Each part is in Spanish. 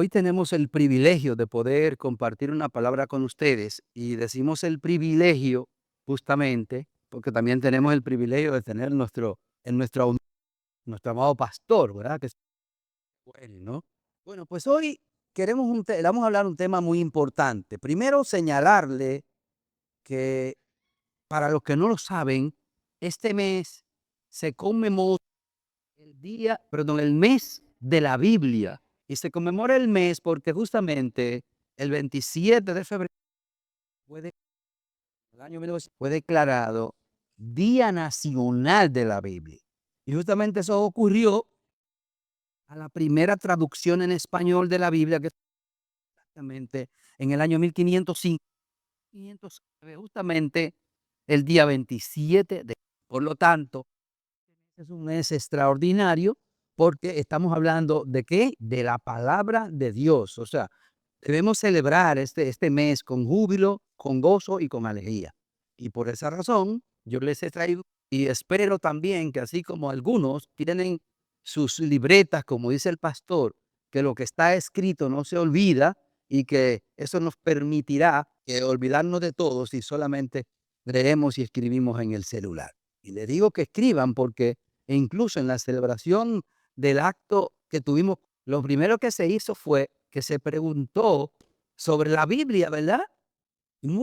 Hoy tenemos el privilegio de poder compartir una palabra con ustedes y decimos el privilegio justamente porque también tenemos el privilegio de tener nuestro amado pastor, ¿verdad? Que es Joel, ¿no? Bueno, pues hoy le vamos a hablar un tema muy importante. Primero, señalarle que para los que no lo saben, este mes se conmemora el mes de la Biblia. Y se conmemora el mes porque justamente el 27 de febrero fue, de- el año 1900 fue declarado Día Nacional de la Biblia. Y justamente eso ocurrió a la primera traducción en español de la Biblia, que es exactamente en el año 1505, 509, justamente el día 27 de. Por lo tanto, es un mes extraordinario porque estamos hablando de qué? De la palabra de Dios. O sea, debemos celebrar este mes con júbilo, con gozo y con alegría. Y por esa razón, yo les he traído y espero también que así como algunos tienen sus libretas, como dice el pastor, que lo que está escrito no se olvida y que eso nos permitirá olvidarnos de todo si solamente leemos y escribimos en el celular. Y le digo que escriban porque incluso en la celebración del acto que tuvimos, lo primero que se hizo fue que se preguntó sobre la Biblia, ¿verdad?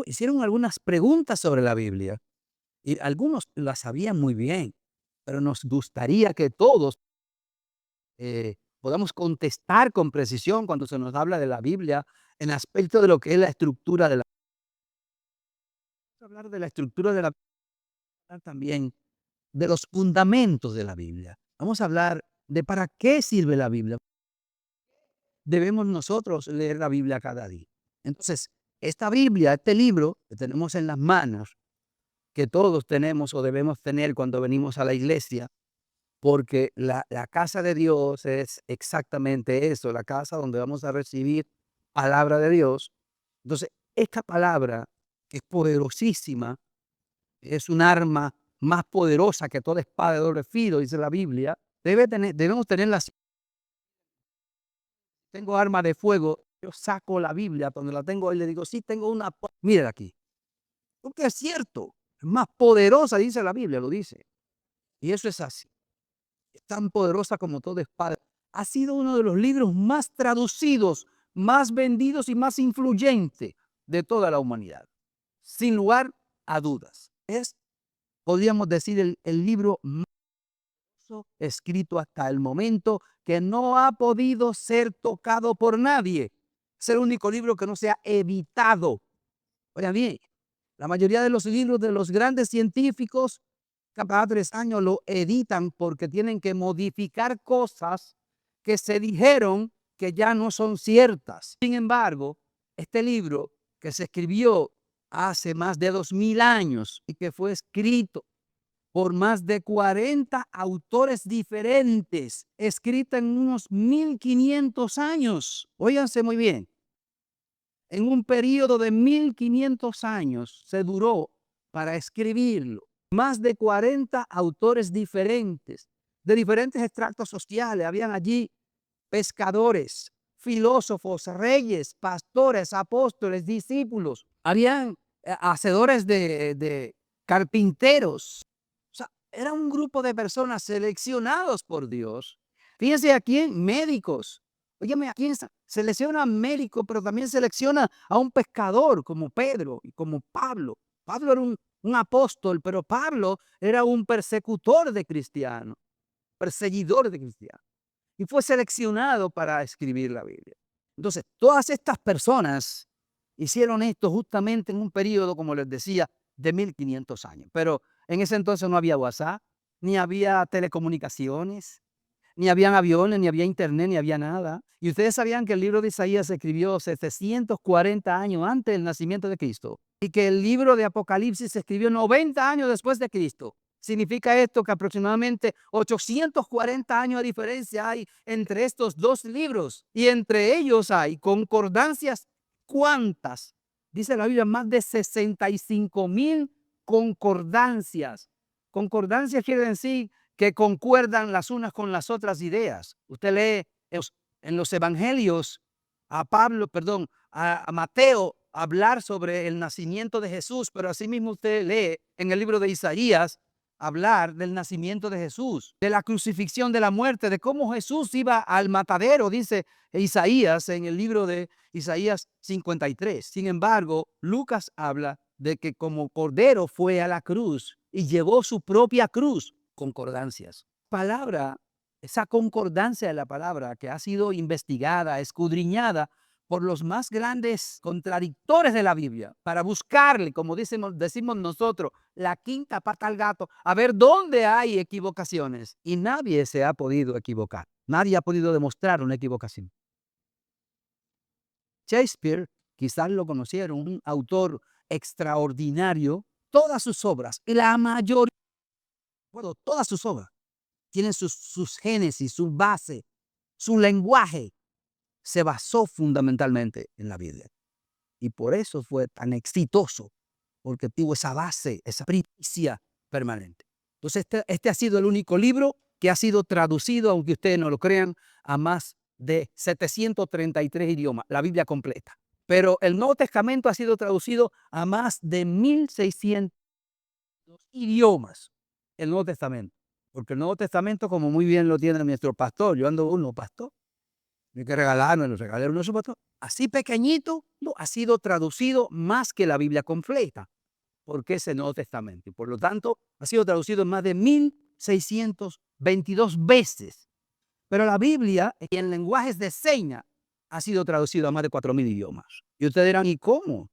Hicieron algunas preguntas sobre la Biblia y algunos las sabían muy bien, pero nos gustaría que todos podamos contestar con precisión cuando se nos habla de la Biblia en aspecto de lo que es la estructura de la. Vamos a hablar de la estructura de la Biblia también, de los fundamentos de la Biblia. Vamos a hablar de para qué sirve la Biblia. Debemos nosotros leer la Biblia cada día. Entonces, esta Biblia, este libro que tenemos en las manos, que todos tenemos o debemos tener cuando venimos a la iglesia, porque la casa de Dios es exactamente eso, la casa donde vamos a recibir palabra de Dios. Entonces, esta palabra es poderosísima, es un arma más poderosa que toda espada de doble filo, dice la Biblia. Debemos tenerla. Tengo arma de fuego, yo saco la Biblia cuando la tengo y le digo, sí, tengo una. Mira aquí, porque es cierto, es más poderosa, dice la Biblia, lo dice. Y eso es así. Es tan poderosa como toda espada. Ha sido uno de los libros más traducidos, más vendidos y más influyentes de toda la humanidad. Sin lugar a dudas. Es, podríamos decir, el libro más escrito hasta el momento que no ha podido ser tocado por nadie. Es el único libro que no se ha evitado. Oigan bien, la mayoría de los libros de los grandes científicos, cada 3 años lo editan porque tienen que modificar cosas que se dijeron que ya no son ciertas. Sin embargo, este libro que se escribió hace más de 2000 años y que fue escrito por más de 40 autores diferentes, escrita en unos 1500 años. Óiganse muy bien, en un periodo de 1500 años se duró para escribirlo. Más de 40 autores diferentes, de diferentes extractos sociales. Habían allí pescadores, filósofos, reyes, pastores, apóstoles, discípulos. Habían hacedores de carpinteros. O sea, era un grupo de personas seleccionados por Dios. Fíjense a quién, médicos. Óyeme, a quién selecciona a médico, pero también selecciona a un pescador como Pedro y como Pablo. Pablo era un apóstol, pero Pablo era un persecutor de cristianos, perseguidor de cristianos. Y fue seleccionado para escribir la Biblia. Entonces, todas estas personas hicieron esto justamente en un periodo, como les decía, de 1500 años. Pero en ese entonces no había WhatsApp, ni había telecomunicaciones, ni habían aviones, ni había internet, ni había nada. Y ustedes sabían que el libro de Isaías se escribió 740 años antes del nacimiento de Cristo y que el libro de Apocalipsis se escribió 90 años después de Cristo. Significa esto que aproximadamente 840 años de diferencia hay entre estos dos libros y entre ellos hay concordancias. ¿Cuántas? Dice la Biblia, más de 65,000 concordancias. Concordancias quiere decir que concuerdan las unas con las otras ideas. Usted lee en los evangelios a Mateo hablar sobre el nacimiento de Jesús, pero asimismo usted lee en el libro de Isaías hablar del nacimiento de Jesús, de la crucifixión, de la muerte, de cómo Jesús iba al matadero, dice Isaías en el libro de Isaías 53. Sin embargo, Lucas habla de que como cordero fue a la cruz y llevó su propia cruz. Concordancias. Palabra, esa concordancia de la palabra que ha sido investigada, escudriñada por los más grandes contradictores de la Biblia, para buscarle, como decimos nosotros, la quinta pata al gato, a ver dónde hay equivocaciones. Y nadie se ha podido equivocar. Nadie ha podido demostrar una equivocación. Shakespeare, quizás lo conocieron, un autor extraordinario. Todas sus obras, la mayoría, bueno, todas sus obras, tienen sus génesis, su base, su lenguaje, se basó fundamentalmente en la Biblia. Y por eso fue tan exitoso, porque tuvo esa base, esa primicia permanente. Entonces, este ha sido el único libro que ha sido traducido, aunque ustedes no lo crean, a más de 733 idiomas, la Biblia completa. Pero el Nuevo Testamento ha sido traducido a más de 1600 idiomas, el Nuevo Testamento. Porque el Nuevo Testamento, como muy bien lo tiene nuestro pastor, yo ando uno, pastor, hay que regalarme, los regalé uno, su pastor. Así pequeñito, no, ha sido traducido más que la Biblia completa, porque es el Nuevo Testamento. Y por lo tanto, ha sido traducido más de 1622 veces. Pero la Biblia, en lenguajes de señas, ha sido traducido a más de 4000 idiomas. Y ustedes dirán, ¿y cómo?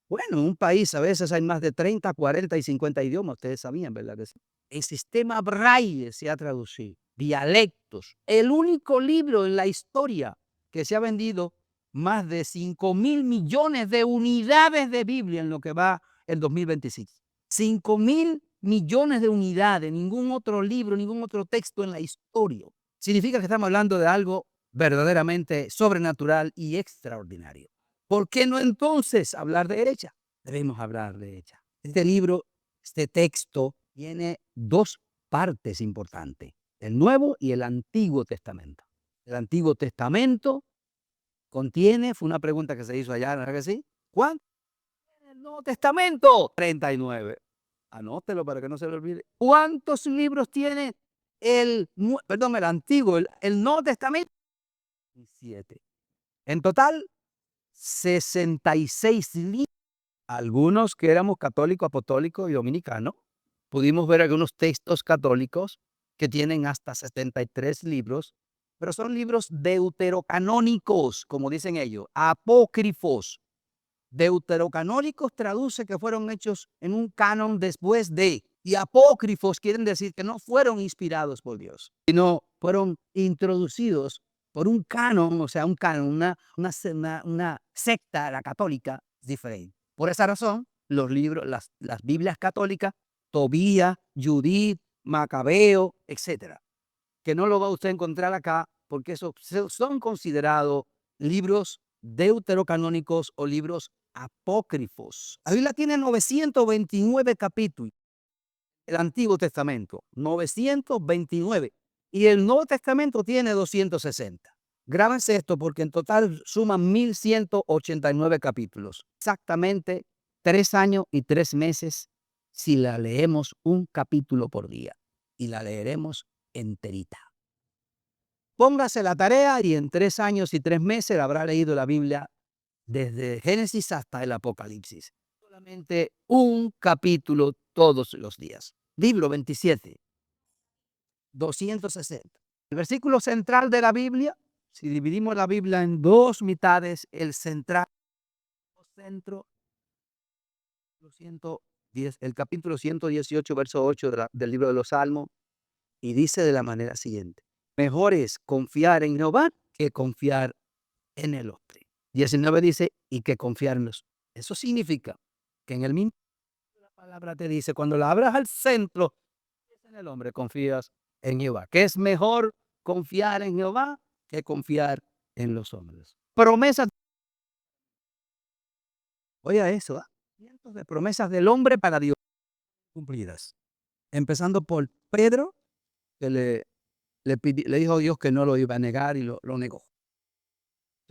Bueno, en un país a veces hay más de 30, 40 y 50 idiomas. Ustedes sabían, ¿verdad que sí? El sistema Braille se ha traducido. Dialectos. El único libro en la historia que se ha vendido más de 5.000 millones de unidades de Biblia en lo que va el 2025. 5.000 millones de unidades. Ningún otro libro, ningún otro texto en la historia. Significa que estamos hablando de algo verdaderamente sobrenatural y extraordinario. ¿Por qué no entonces hablar de ella? Debemos hablar de ella. Este libro, este texto, tiene dos partes importantes, el Nuevo y el Antiguo Testamento. El Antiguo Testamento contiene, fue una pregunta que se hizo allá, ¿no es que sí? ¿Cuánto tiene el Nuevo Testamento? 39. Anótelo para que no se le olvide. ¿Cuántos libros tiene el Antiguo, el Nuevo Testamento? 7. En total, 66 libros. Algunos que éramos católicos, apostólicos y dominicanos, pudimos ver algunos textos católicos que tienen hasta 73 libros, pero son libros deuterocanónicos, como dicen ellos, apócrifos. Deuterocanónicos traduce que fueron hechos en un canon después de, y apócrifos quieren decir que no fueron inspirados por Dios, sino fueron introducidos por un canon, o sea, un canon, una secta, la católica, diferente. Por esa razón, los libros, las Biblias católicas, Tobías, Judith, Macabeo, etcétera, que no lo va usted a encontrar acá, porque esos son considerados libros deuterocanónicos o libros apócrifos. La Biblia tiene 929 capítulos, el Antiguo Testamento, 929, y el Nuevo Testamento tiene 260. Grábense esto porque en total suman 1189 capítulos, exactamente 3 años y 3 meses si la leemos un capítulo por día, y la leeremos enterita. Póngase la tarea y en 3 años y 3 meses habrá leído la Biblia desde Génesis hasta el Apocalipsis. Solamente un capítulo todos los días. Libro 27, 260. El versículo central de la Biblia, si dividimos la Biblia en dos mitades, el central, centro, el capítulo 118, verso 8 del libro de los Salmos, y dice de la manera siguiente: mejor es confiar en Jehová que confiar en el hombre. 19 dice, y que confiar en los. Eso significa que en el mismo la palabra te dice, cuando la abras al centro, en el hombre confías en Jehová. Que es mejor confiar en Jehová que confiar en los hombres. Promesas. Oiga eso, cientos de promesas del hombre para Dios cumplidas. Empezando por Pedro, que le dijo a Dios que no lo iba a negar y lo negó.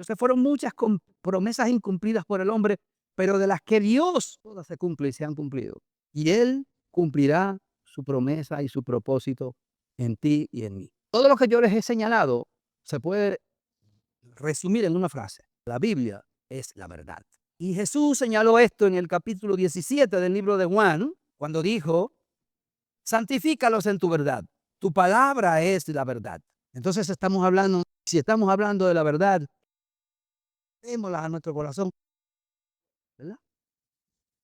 Entonces fueron muchas promesas incumplidas por el hombre, pero de las que Dios todas se cumplen y se han cumplido. Y Él cumplirá su promesa y su propósito en ti y en mí. Todo lo que yo les he señalado se puede resumir en una frase. La Biblia es la verdad. Y Jesús señaló esto en el capítulo 17 del libro de Juan, cuando dijo, santifícalos en tu verdad. Tu palabra es la verdad. Entonces si estamos hablando de la verdad, démosla a nuestro corazón, ¿verdad?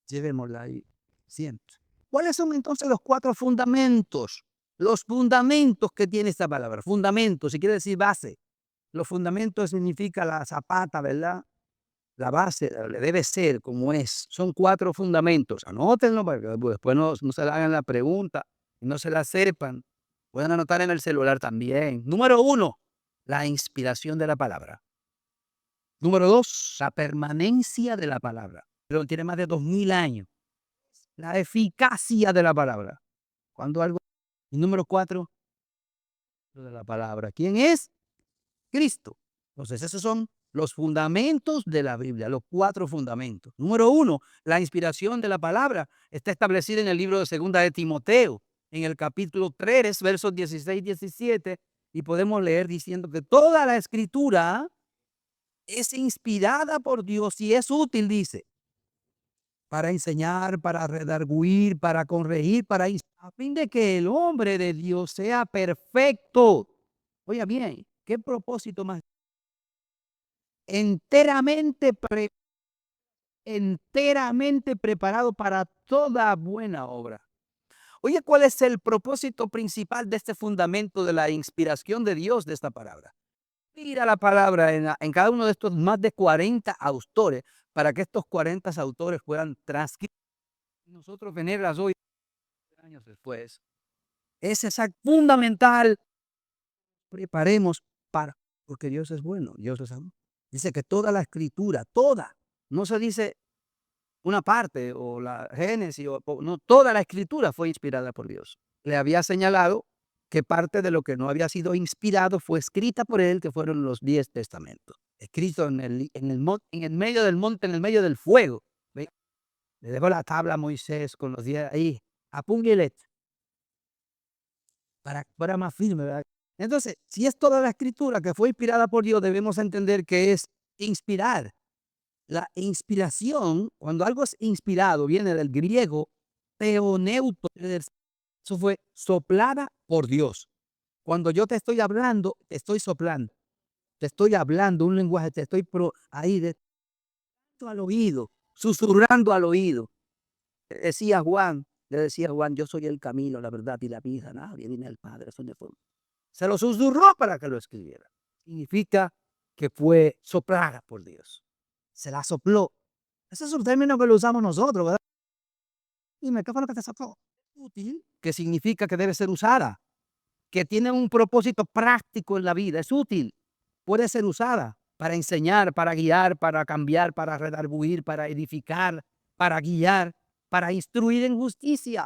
Llevémosla ahí siempre. ¿Cuáles son entonces los 4 fundamentos? Los fundamentos que tiene esta palabra. Fundamentos, si quiere decir base. Los fundamentos significa la zapata, ¿verdad? La base debe ser como es. Son 4 fundamentos. Anótenlo para que después no se le hagan la pregunta y no se la sepan. Pueden anotar en el celular también. Número 1, la inspiración de la palabra. Número 2, la permanencia de la palabra. Pero tiene más de 2000 años. La eficacia de la palabra. Cuando algo. Y número 4, de la palabra. ¿Quién es? Cristo. Entonces, esos son los fundamentos de la Biblia, los 4 fundamentos. Número 1, la inspiración de la palabra está establecida en el libro de Segunda de Timoteo, en el capítulo 3, versos 16 y 17, y podemos leer diciendo que toda la escritura es inspirada por Dios y es útil, dice, para enseñar, para redarguir, para corregir, a fin de que el hombre de Dios sea perfecto. Oiga bien, qué propósito más enteramente, enteramente preparado para toda buena obra. Oye, ¿cuál es el propósito principal de este fundamento de la inspiración de Dios de esta palabra? Mira la palabra en cada uno de estos más de 40 autores para que estos 40 autores puedan transcribir nosotros tenerlas hoy, años después. Es fundamental. Preparemos porque Dios es bueno, Dios es amor. Dice que toda la escritura, toda, no se dice una parte o la Génesis, no, toda la escritura fue inspirada por Dios. Le había señalado que parte de lo que no había sido inspirado fue escrita por él, que fueron los 10 testamentos, escritos en el medio del monte, en el medio del fuego. ¿Ve? Le dejó la tabla a Moisés con los 10 ahí, a pungilet, para que fuera más firme, ¿verdad? Entonces, si es toda la escritura que fue inspirada por Dios, debemos entender que es inspirar. La inspiración, cuando algo es inspirado, viene del griego theoneuto. Eso fue soplada por Dios. Cuando yo te estoy hablando, te estoy soplando. Te estoy hablando un lenguaje, te estoy ahí al oído, susurrando al oído. Le decía Juan, yo soy el camino, la verdad y la vida. Nadie viene al Padre. Se lo susurró para que lo escribiera. Significa que fue soplada por Dios. Se la sopló. Ese es un término que lo usamos nosotros, ¿verdad? Dime, ¿qué fue lo que te sopló? Útil, que significa que debe ser usada, que tiene un propósito práctico en la vida, es útil, puede ser usada para enseñar, para guiar, para cambiar, para redarguir, para edificar, para guiar, para instruir en justicia.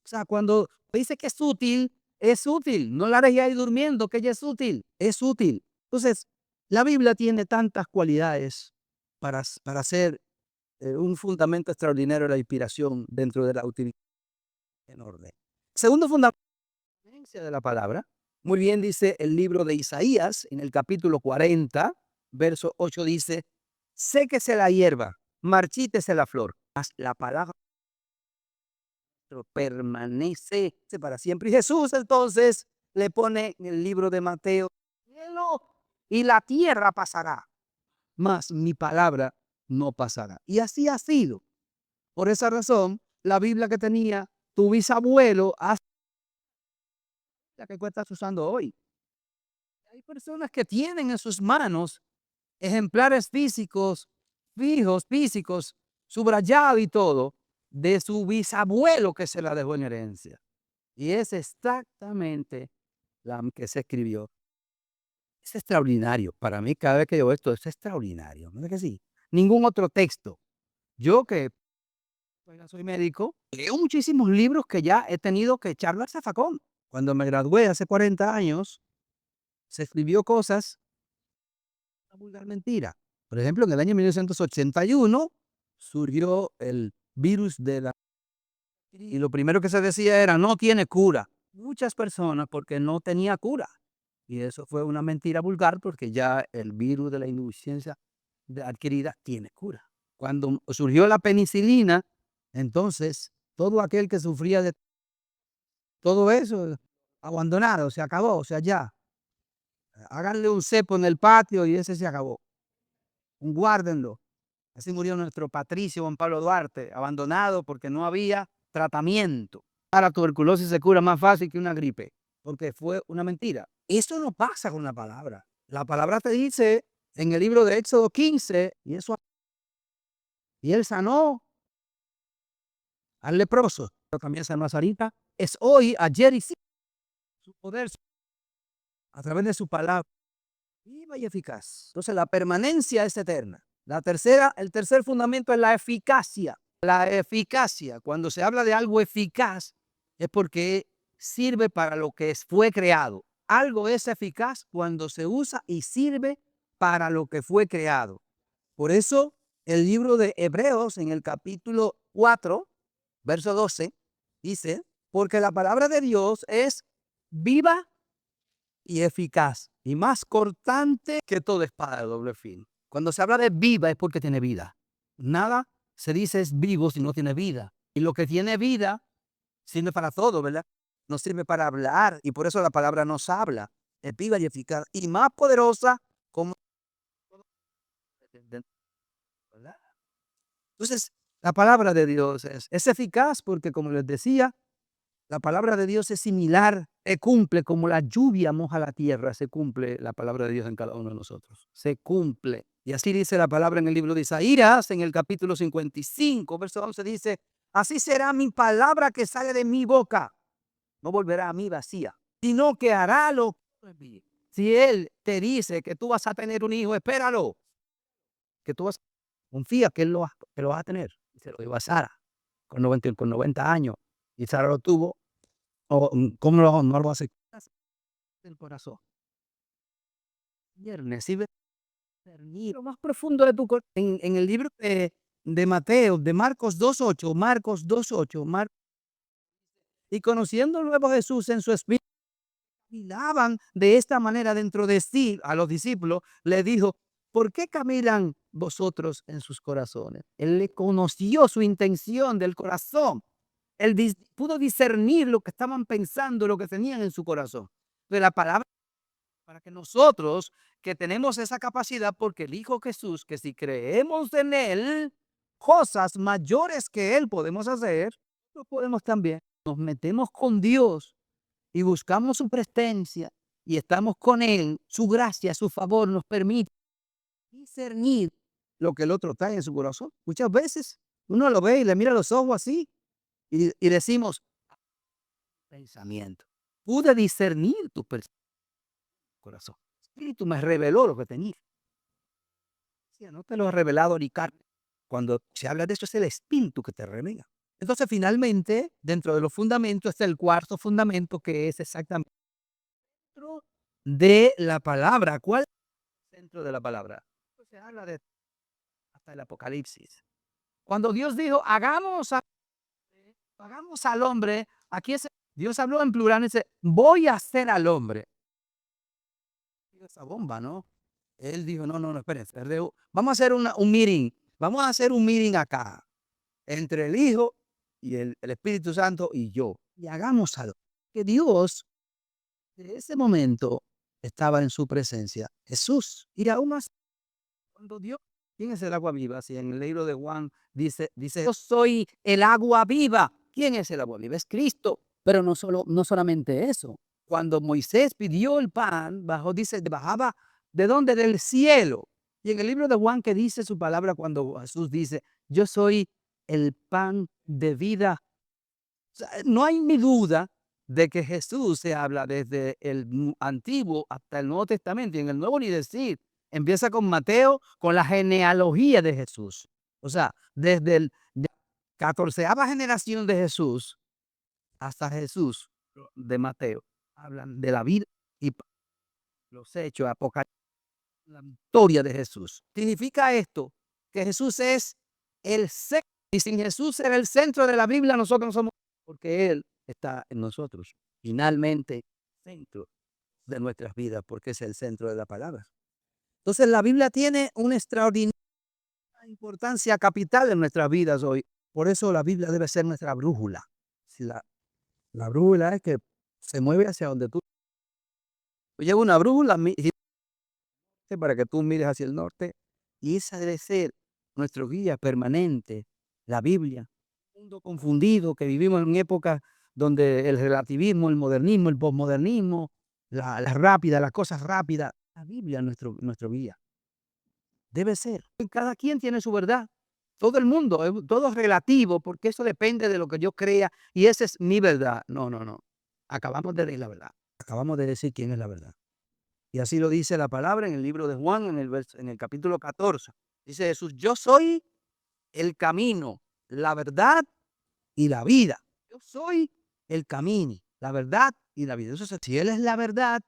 O sea, cuando dice que es útil, no la dejes ahí durmiendo, que ella es útil. Entonces, la Biblia tiene tantas cualidades para ser un fundamento extraordinario de la inspiración dentro de la utilidad en orden. Segundo fundamento de la palabra, muy bien dice el libro de Isaías en el capítulo 40, verso 8 dice, séquese la hierba, marchítese la flor, mas la palabra permanece para siempre. Y Jesús entonces le pone en el libro de Mateo, cielo y la tierra pasará, mas mi palabra no pasará. Y así ha sido. Por esa razón, la Biblia que tenía tu bisabuelo, hasta la que estás usando hoy. Hay personas que tienen en sus manos ejemplares físicos, físicos, subrayados y todo, de su bisabuelo que se la dejó en herencia. Y es exactamente la que se escribió. Es extraordinario. Para mí, cada vez que yo esto, es extraordinario. ¿No es que sí? Ningún otro texto. Yo que soy médico, leo muchísimos libros que ya he tenido que echarlo al zafacón. Cuando me gradué hace 40 años, se escribió cosas Una vulgar mentira. Por ejemplo, en el año 1981 surgió el virus de la... Y lo primero que se decía era, no tiene cura. Muchas personas porque no tenía cura. Y eso fue una mentira vulgar porque ya el virus de la insuficiencia adquirida tiene cura. Cuando surgió la penicilina, entonces todo aquel que sufría de todo eso, abandonado, se acabó, o sea, ya. Háganle un cepo en el patio y ese se acabó. Guárdenlo. Así murió nuestro Patricio Juan Pablo Duarte, abandonado porque no había tratamiento. La tuberculosis se cura más fácil que una gripe, porque fue una mentira. Esto no pasa con la palabra. La palabra te dice en el libro de Éxodo 15, y él sanó al leproso, pero también sanó a Sarita. Es hoy, ayer y siempre. Su poder a través de su palabra, viva y eficaz. Entonces la permanencia es eterna. El tercer fundamento es la eficacia. La eficacia, cuando se habla de algo eficaz, es porque sirve para lo que fue creado. Algo es eficaz cuando se usa y sirve para lo que fue creado. Por eso el libro de Hebreos en el capítulo 4, verso 12, dice, porque la palabra de Dios es viva y eficaz y más cortante que toda espada de doble filo. Cuando se habla de viva es porque tiene vida. Nada se dice es vivo si no tiene vida. Y lo que tiene vida sirve para todo, ¿verdad? Nos sirve para hablar y por eso la palabra nos habla. Es viva y eficaz y más poderosa como... ¿verdad? Entonces, la palabra de Dios es eficaz porque, como les decía, la palabra de Dios es similar, se cumple como la lluvia moja la tierra, se cumple la palabra de Dios en cada uno de nosotros. Se cumple. Y así dice la palabra en el libro de Isaías, en el capítulo 55, verso 11, dice, así será mi palabra que sale de mi boca. No volverá a mí vacía, sino que hará lo que envíe. Si Él te dice que tú vas a tener un hijo, espéralo. Que tú vas, confía que que lo vas a tener. Y se lo dijo a Sara con 90 años. Y Sara lo tuvo. ¿Cómo no lo va a hacer? El corazón. Viernes, ¿sí? Lo más profundo de tu corazón. En el libro de Mateo, de Marcos 2.8, Marcos 2.8, y conociendo luego a Jesús en su espíritu, caminaban de esta manera dentro de sí a los discípulos, le dijo, ¿por qué caminan vosotros en sus corazones? Él le conoció su intención del corazón. Él pudo discernir lo que estaban pensando, lo que tenían en su corazón. De la palabra para que nosotros que tenemos esa capacidad, porque el Hijo Jesús, que si creemos en Él, cosas mayores que Él podemos hacer, lo podemos también. Nos metemos con Dios y buscamos su presencia y estamos con Él, su gracia, su favor nos permite discernir lo que el otro trae en su corazón. Muchas veces uno lo ve y le mira los ojos así y decimos, pensamiento. Pude discernir tu corazón. El Espíritu me reveló lo que tenía. No te lo ha revelado ni carne. Cuando se habla de eso es el Espíritu que te revela. Entonces, finalmente, dentro de los fundamentos está el cuarto fundamento que es exactamente dentro de la palabra. ¿Cuál es dentro de la palabra? Se habla de hasta el Apocalipsis. Cuando Dios dijo, hagamos al hombre, aquí es, Dios habló en plural, dice, voy a hacer al hombre. Esa bomba, ¿no? Él dijo, no, espérense, vamos a hacer un meeting, vamos a hacer un meeting acá, entre el Hijo y el Espíritu Santo y yo, y hagamos algo. Que Dios, de ese momento, estaba en su presencia. Jesús, y aún más, cuando Dios, ¿quién es el agua viva? Si en el libro de Juan dice, yo soy el agua viva. ¿Quién es el agua viva? Es Cristo. Pero no solamente eso. Cuando Moisés pidió el pan, bajaba ¿de dónde? Del cielo. Y en el libro de Juan que dice su palabra cuando Jesús dice, yo soy el pan de vida. O sea, no hay ni duda de que Jesús se habla desde el Antiguo hasta el Nuevo Testamento, y en el Nuevo ni decir. Empieza con Mateo, con la genealogía de Jesús. O sea, desde el 14ª generación de Jesús hasta Jesús de Mateo. Hablan de la vida y los hechos, Apocalipsis. la victoria de Jesús. Significa esto que Jesús es el centro. Y sin Jesús ser el centro de la Biblia, nosotros no somos, porque Él está en nosotros. Finalmente, centro de nuestras vidas, porque es el centro de la palabra. Entonces, la Biblia tiene una extraordinaria importancia capital en nuestras vidas hoy. Por eso la Biblia debe ser nuestra brújula. Si la brújula es que se mueve hacia donde tú. Lleva una brújula para que tú mires hacia el norte, y esa debe ser nuestro guía permanente, la Biblia. Un mundo confundido, que vivimos en épocas donde el relativismo, el modernismo, el posmodernismo, las cosas rápidas, la Biblia es nuestro guía. Debe ser. Cada quien tiene su verdad. Todo el mundo, todo es relativo, porque eso depende de lo que yo crea, y esa es mi verdad. No, no, no. Acabamos de decir la verdad. Acabamos de decir quién es la verdad. Y así lo dice la palabra en el libro de Juan, en el capítulo 14. Dice Jesús: yo soy el camino, la verdad y la vida. Yo soy el camino, la verdad y la vida. Entonces, si Él es la verdad,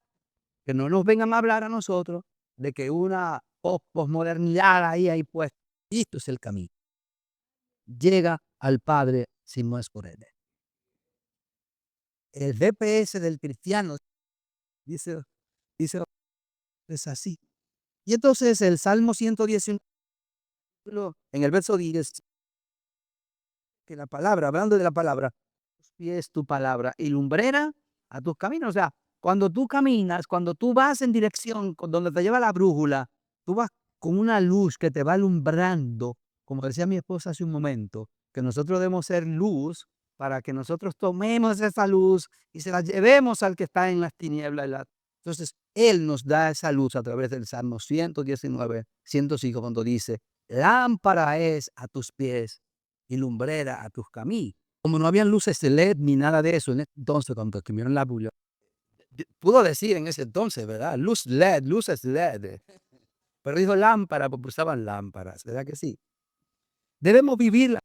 que no nos vengan a hablar a nosotros de que una posmodernidad ahí puesta. Esto es el camino. Llega al Padre si no es por Él. El GPS del cristiano dice es así. Y entonces el Salmo 119, en el verso 10, que la palabra, hablando de la palabra, tus pies tu palabra y lumbrera a tus caminos. O sea, cuando tú caminas, cuando tú vas en dirección donde te lleva la brújula, tú vas con una luz que te va alumbrando, como decía mi esposa hace un momento, que nosotros debemos ser luz para que nosotros tomemos esa luz y se la llevemos al que está en las tinieblas. Entonces, Él nos da esa luz a través del Salmo 119, 105, cuando dice: lámpara es a tus pies y lumbrera a tus caminos. Como no habían luces de LED ni nada de eso en ese entonces, cuando escribieron la Biblia, pudo decir en ese entonces, ¿verdad? Luz LED, luces LED. Pero dijo lámpara porque usaban lámparas, ¿verdad que sí? Debemos vivir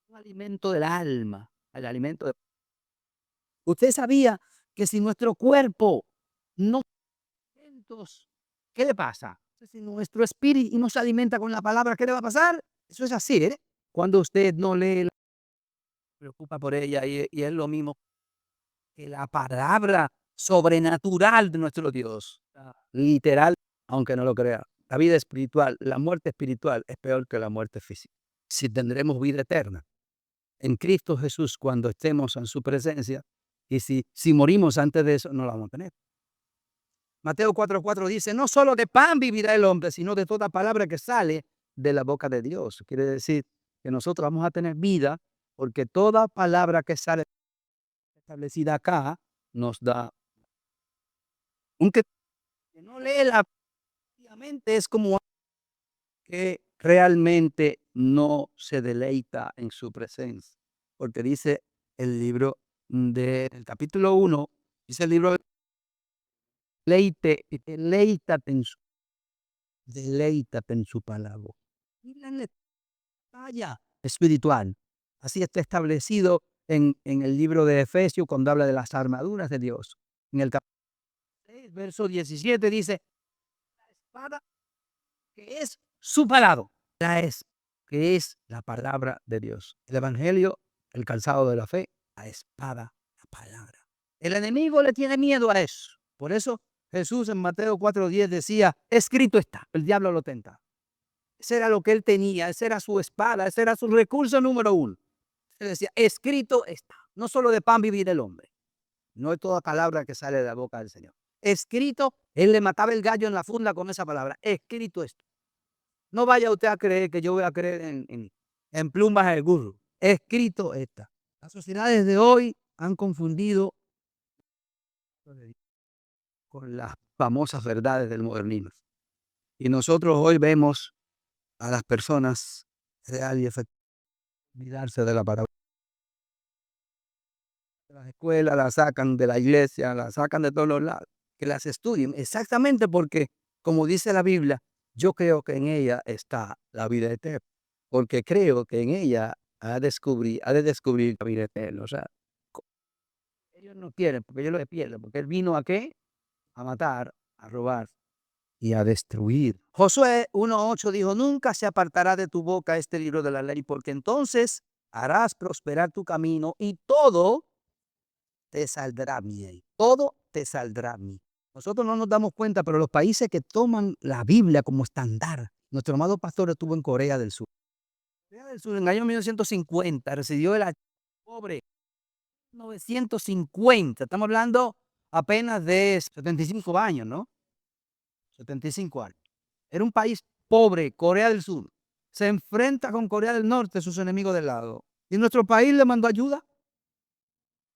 un alimento del alma, el alimento de... Usted sabía que si nuestro cuerpo no... ¿Qué le pasa? Si nuestro espíritu no se alimenta con la palabra, ¿qué le va a pasar? Eso es así, ¿eh? Cuando usted no lee, preocupa por ella, y es lo mismo que la palabra sobrenatural de nuestro Dios. Literal, aunque no lo crea. La vida espiritual, la muerte espiritual es peor que la muerte física. Si tendremos vida eterna en Cristo Jesús cuando estemos en su presencia, y si morimos antes de eso, no la vamos a tener. Mateo 4:4 dice: no solo de pan vivirá el hombre, sino de toda palabra que sale de la boca de Dios. Quiere decir que nosotros vamos a tener vida, porque toda palabra que sale establecida acá nos da un que no lee la es como que realmente no se deleita en su presencia, porque dice el libro del capítulo 1, dice el libro: deleítate en su palabra. Y la batalla espiritual. Así está establecido en el libro de Efesios, cuando habla de las armaduras de Dios. En el capítulo 6, verso 17 dice: la espada que es su palabra, que es la palabra de Dios. El evangelio, el calzado de la fe, la espada, la palabra. El enemigo le tiene miedo a eso. Por eso Jesús en Mateo 4:10 decía: escrito está. El diablo lo tenta. Ese era lo que él tenía, esa era su espada, ese era su recurso número uno. Él decía: escrito está. No solo de pan vivir el hombre, no es toda palabra que sale de la boca del Señor. Escrito, él le mataba el gallo en la funda con esa palabra. Escrito está. No vaya usted a creer que yo voy a creer en plumas de burro. Escrito está. Las sociedades de hoy han confundido con las famosas verdades del modernismo. Y nosotros hoy vemos a las personas real y efectivamente olvidarse de la palabra. Las escuelas las sacan de la iglesia, las sacan de todos los lados. Que las estudien exactamente porque, como dice la Biblia, yo creo que en ella está la vida eterna. Porque creo que en ella ha de descubrir la vida eterna. O sea, ellos no quieren, porque ellos lo pierden. Porque Él vino a ¿qué? A matar, a robar y a destruir. Josué 1:8 dijo, nunca se apartará de tu boca este libro de la ley, porque entonces harás prosperar tu camino y todo te saldrá bien. Todo te saldrá bien. Nosotros no nos damos cuenta, pero los países que toman la Biblia como estándar, nuestro amado pastor estuvo en Corea del Sur. Corea del Sur en el año 1950 recibió el pobre 950. Estamos hablando apenas de 75 años, ¿no? 75 años. Era un país pobre, Corea del Sur. Se enfrenta con Corea del Norte, sus enemigos del lado. Y nuestro país le mandó ayuda.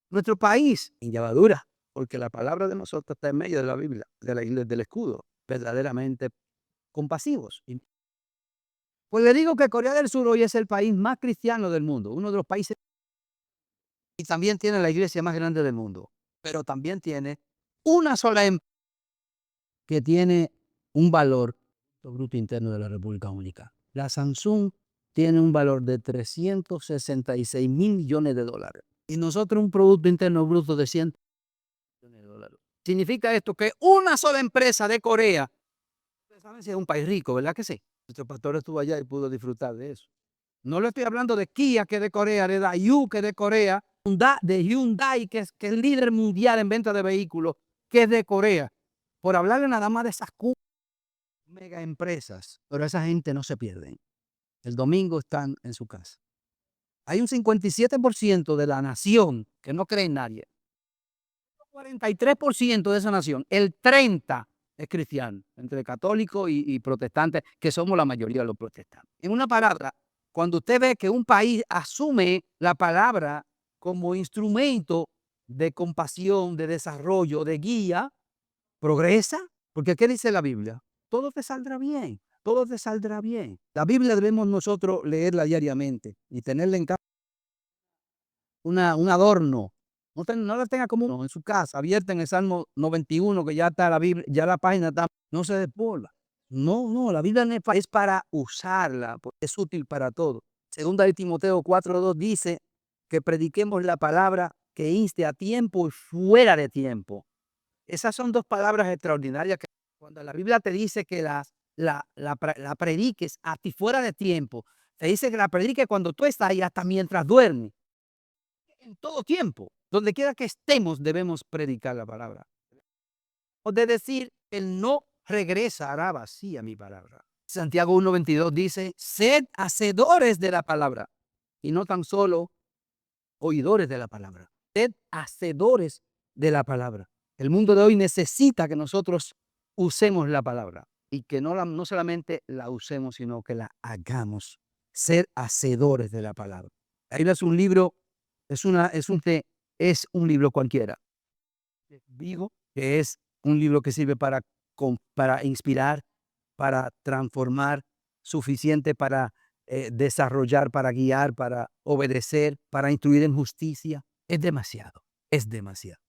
Nuestro país, en llevadura, porque la palabra de nosotros está en medio de la Biblia, del escudo, verdaderamente compasivos. Pues le digo que Corea del Sur hoy es el país más cristiano del mundo, uno de los países, y también tiene la iglesia más grande del mundo, pero también tiene una sola que tiene un valor bruto interno de la República Dominicana. La Samsung tiene un valor de 366 mil millones de dólares y nosotros un Producto Interno Bruto de 100 millones de dólares. Significa esto que una sola empresa de Corea, ustedes saben si es un país rico, ¿verdad que sí? Nuestro pastor estuvo allá y pudo disfrutar de eso. No le estoy hablando de Kia, que es de Corea, de Daewoo, que es de Corea, de Hyundai, que es líder mundial en venta de vehículos, que es de Corea. Por hablarle nada más de esas mega empresas, pero esa gente no se pierden. El domingo están en su casa. Hay un 57% de la nación que no cree en nadie. 43% de esa nación, el 30% es cristiano, entre católicos y protestantes, que somos la mayoría de los protestantes. En una palabra, cuando usted ve que un país asume la palabra como instrumento de compasión, de desarrollo, de guía, progresa, porque ¿qué dice la Biblia? Todo te saldrá bien, todo te saldrá bien. La Biblia debemos nosotros leerla diariamente y tenerla en casa, un adorno. No la tenga como uno en su casa, abierta en el Salmo 91, que ya está la Biblia, ya la página está, no se despolva. No, la Biblia es para usarla, porque es útil para todo. Segunda de Timoteo 4:2 dice que prediquemos la palabra que inste a tiempo y fuera de tiempo. Esas son dos palabras extraordinarias que cuando la Biblia te dice que la prediques a ti fuera de tiempo, te dice que la prediques cuando tú estás ahí hasta mientras duermes. En todo tiempo, donde quiera que estemos, debemos predicar la palabra. O de decir, Él no regresa, hará vacía mi palabra. Santiago 1:22 dice, sed hacedores de la palabra y no tan solo oidores de la palabra. Sed hacedores de la palabra. El mundo de hoy necesita que nosotros usemos la palabra y que no solamente la usemos, sino que la hagamos. Ser hacedores de la palabra. La Biblia es un libro, es un libro cualquiera. Digo que es un libro que sirve para inspirar, para transformar, suficiente para desarrollar, para guiar, para obedecer, para instruir en justicia. Es demasiado, es demasiado.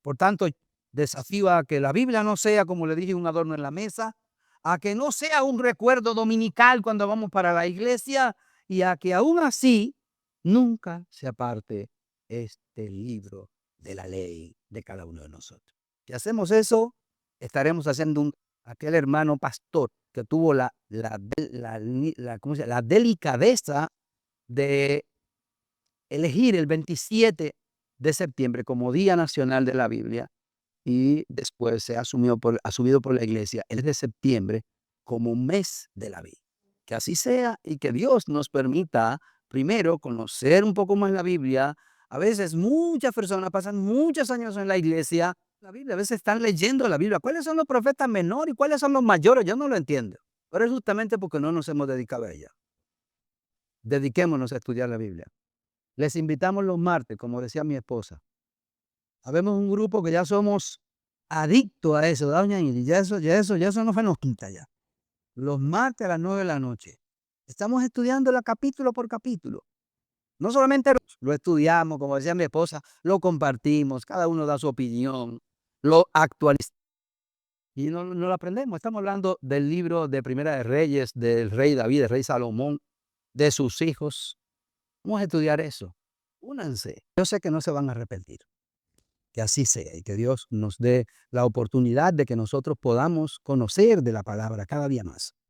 Por tanto, desafío a que la Biblia no sea, como le dije, un adorno en la mesa, a que no sea un recuerdo dominical cuando vamos para la iglesia y a que aún así nunca se aparte este libro de la ley de cada uno de nosotros. Si hacemos eso, estaremos haciendo aquel hermano pastor que tuvo la delicadeza de elegir el 27 de septiembre como Día Nacional de la Biblia y después se ha asumido por la iglesia el de septiembre como mes de la Biblia. Que así sea y que Dios nos permita primero conocer un poco más la Biblia. A veces muchas personas pasan muchos años en la iglesia, la Biblia, a veces están leyendo la Biblia. ¿Cuáles son los profetas menores y cuáles son los mayores? Yo no lo entiendo. Pero es justamente porque no nos hemos dedicado a ella. Dediquémonos a estudiar la Biblia. Les invitamos los martes, como decía mi esposa. Habemos un grupo que ya somos adictos a eso, doña Ingrid, ya eso no se nos quita ya. Los martes a las 9 de la noche. Estamos estudiando capítulo por capítulo. No solamente lo estudiamos, como decía mi esposa, lo compartimos, cada uno da su opinión, lo actualizamos y no lo aprendemos. Estamos hablando del libro de Primera de Reyes, del rey David, del rey Salomón, de sus hijos. Vamos a estudiar eso. Únanse. Yo sé que no se van a arrepentir. Que así sea y que Dios nos dé la oportunidad de que nosotros podamos conocer de la palabra cada día más.